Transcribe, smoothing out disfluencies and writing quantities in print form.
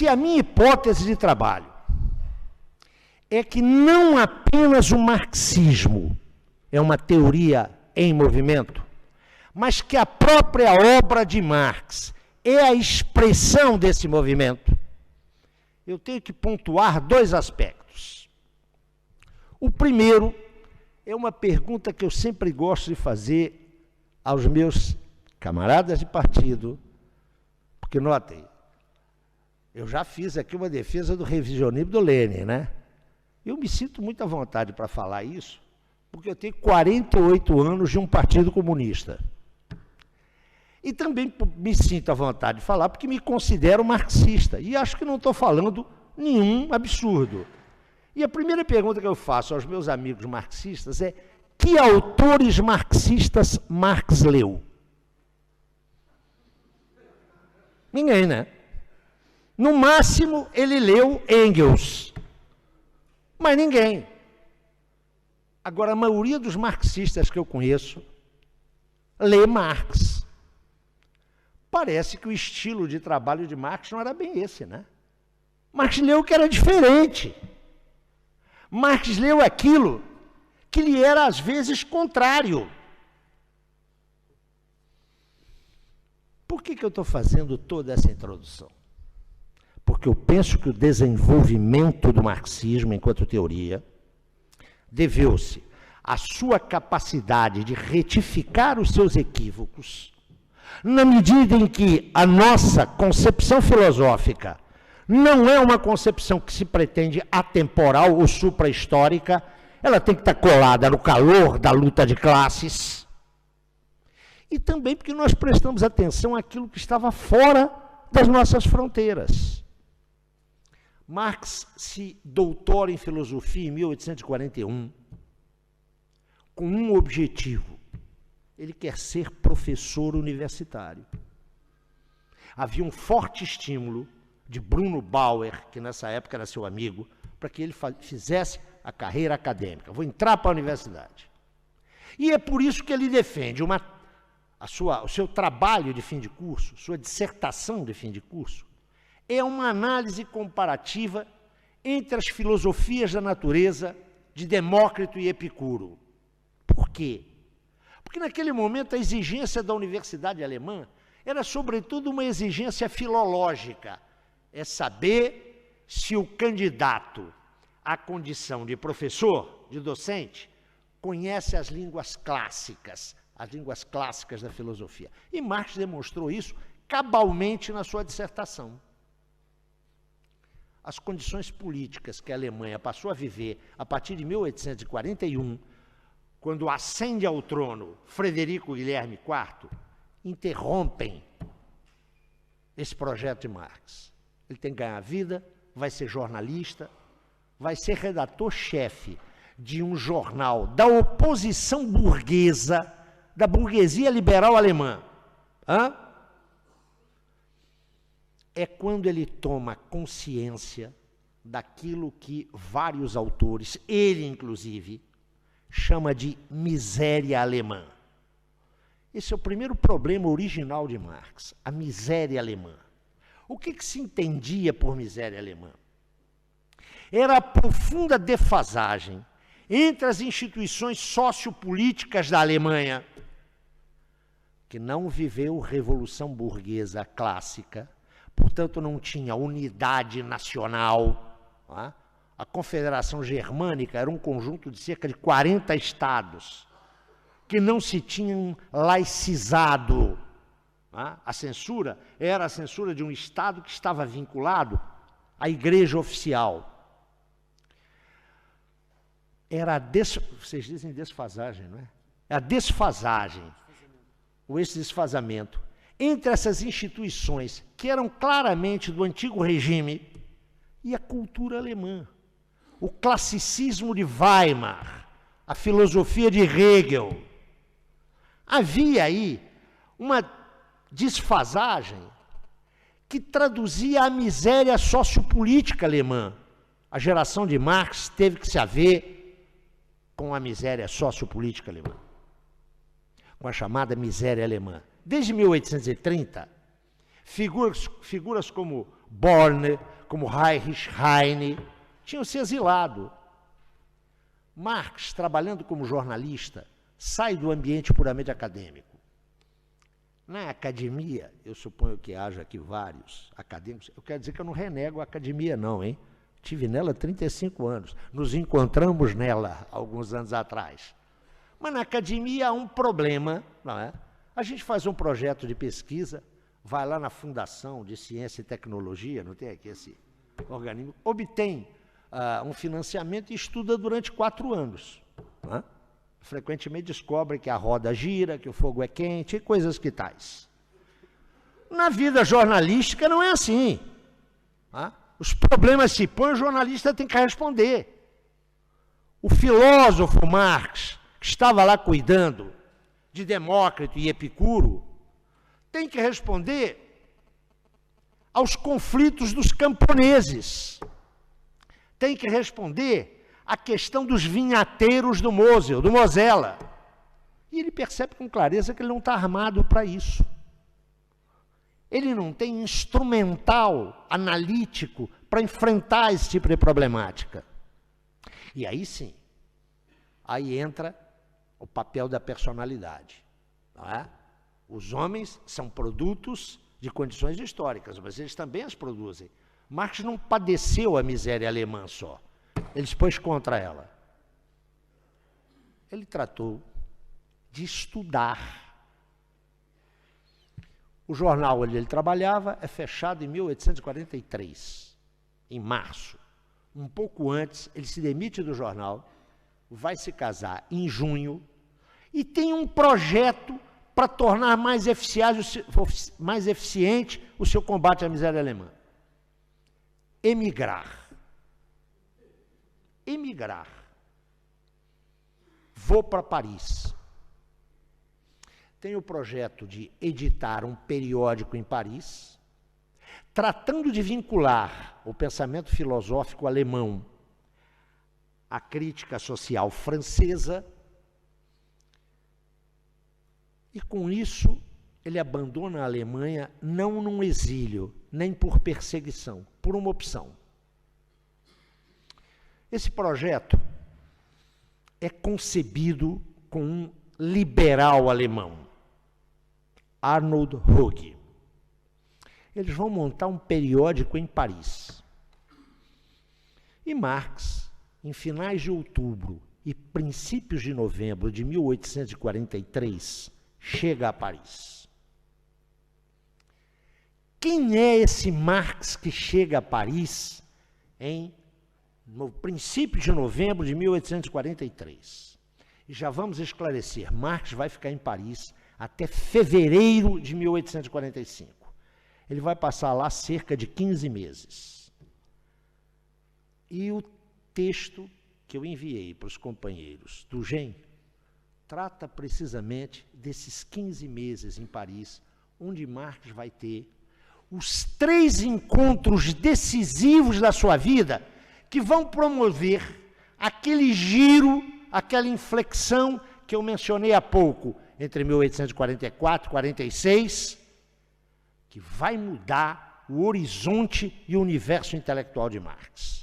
se a minha hipótese de trabalho é que não apenas o marxismo é uma teoria em movimento, mas que a própria obra de Marx é a expressão desse movimento, eu tenho que pontuar dois aspectos. O primeiro é uma pergunta que eu sempre gosto de fazer aos meus camaradas de partido, porque notem, eu já fiz aqui uma defesa do revisionismo do Lênin, né? Eu me sinto muito à vontade para falar isso, porque eu tenho 48 anos de um partido comunista. E também me sinto à vontade de falar porque me considero marxista. E acho que não estou falando nenhum absurdo. E a primeira pergunta que eu faço aos meus amigos marxistas é: que autores marxistas Marx leu? Ninguém, né? No máximo, ele leu Engels. Mas ninguém. Agora, a maioria dos marxistas que eu conheço lê Marx. Parece que o estilo de trabalho de Marx não era bem esse, né? Marx leu o que era diferente. Marx leu aquilo que lhe era, às vezes, contrário. Por que eu estou fazendo toda essa introdução? Porque eu penso que o desenvolvimento do marxismo enquanto teoria deveu-se à sua capacidade de retificar os seus equívocos, na medida em que a nossa concepção filosófica não é uma concepção que se pretende atemporal ou supra-histórica, ela tem que estar colada no calor da luta de classes, e também porque nós prestamos atenção àquilo que estava fora das nossas fronteiras. Marx se doutora em filosofia em 1841 com um objetivo: ele quer ser professor universitário. Havia um forte estímulo de Bruno Bauer, que nessa época era seu amigo, para que ele fizesse a carreira acadêmica. Vou entrar para a universidade. E é por isso que ele defende o seu trabalho de fim de curso, sua dissertação de fim de curso, é uma análise comparativa entre as filosofias da natureza de Demócrito e Epicuro. Por quê? Porque naquele momento a exigência da universidade alemã era sobretudo uma exigência filológica, é saber se o candidato à condição de professor, de docente, conhece as línguas clássicas da filosofia. E Marx demonstrou isso cabalmente na sua dissertação. As condições políticas que a Alemanha passou a viver a partir de 1841, quando ascende ao trono Frederico Guilherme IV, interrompem esse projeto de Marx. Ele tem que ganhar vida, vai ser jornalista, vai ser redator-chefe de um jornal da oposição burguesa, da burguesia liberal alemã. É quando ele toma consciência daquilo que vários autores, ele inclusive, chama de miséria alemã. Esse é o primeiro problema original de Marx, a miséria alemã. O que se entendia por miséria alemã? Era a profunda defasagem entre as instituições sociopolíticas da Alemanha, que não viveu revolução burguesa clássica, portanto não tinha unidade nacional. A Confederação Germânica era um conjunto de cerca de 40 estados que não se tinham laicizado. A censura era a censura de um estado que estava vinculado à igreja oficial. Era vocês dizem desfasagem, não é? A desfasagem, ou esse desfasamento, entre essas instituições que eram claramente do antigo regime e a cultura alemã. O classicismo de Weimar, a filosofia de Hegel. Havia aí uma desfasagem que traduzia a miséria sociopolítica alemã. A geração de Marx teve que se haver com a miséria sociopolítica alemã, com a chamada miséria alemã. Desde 1830, Figuras como Borne, como Heinrich Heine, tinham se exilado. Marx, trabalhando como jornalista, sai do ambiente puramente acadêmico. Na academia, eu suponho que haja aqui vários acadêmicos, eu quero dizer que eu não renego a academia não, hein? Tive nela 35 anos, nos encontramos nela alguns anos atrás. Mas na academia há um problema, não é? A gente faz um projeto de pesquisa, vai lá na Fundação de Ciência e Tecnologia, não tem aqui esse organismo, obtém um financiamento e estuda durante 4 anos. Não é? Frequentemente descobre que a roda gira, que o fogo é quente, e coisas que tais. Na vida jornalística não é assim. Não é? Os problemas se põem, o jornalista tem que responder. O filósofo Marx, que estava lá cuidando de Demócrito e Epicuro, tem que responder aos conflitos dos camponeses. Tem que responder à questão dos vinhateiros do Mosel, do Mosela. E ele percebe com clareza que ele não está armado para isso. Ele não tem instrumental analítico para enfrentar esse tipo de problemática. E aí sim, aí entra o papel da personalidade. Não é? Os homens são produtos de condições históricas, mas eles também as produzem. Marx não padeceu a miséria alemã só, ele se pôs contra ela. Ele tratou de estudar. O jornal onde ele trabalhava é fechado em 1843, em março. Um pouco antes, ele se demite do jornal, vai se casar em junho, e tem um projeto para tornar mais eficiente o seu combate à miséria alemã. Emigrar. Emigrar. Vou para Paris. Tem o projeto de editar um periódico em Paris, tratando de vincular o pensamento filosófico alemão à crítica social francesa, e com isso ele abandona a Alemanha não num exílio, nem por perseguição, por uma opção. Esse projeto é concebido com um liberal alemão, Arnold Ruge. Eles vão montar um periódico em Paris. E Marx, em finais de outubro e princípios de novembro de 1843, chega a Paris. Quem é esse Marx que chega a Paris no princípio de novembro de 1843? E já vamos esclarecer, Marx vai ficar em Paris até fevereiro de 1845. Ele vai passar lá cerca de 15 meses. E o texto que eu enviei para os companheiros do GEM trata precisamente desses 15 meses em Paris, onde Marx vai ter os 3 encontros decisivos da sua vida que vão promover aquele giro, aquela inflexão que eu mencionei há pouco, entre 1844 e 1846, que vai mudar o horizonte e o universo intelectual de Marx.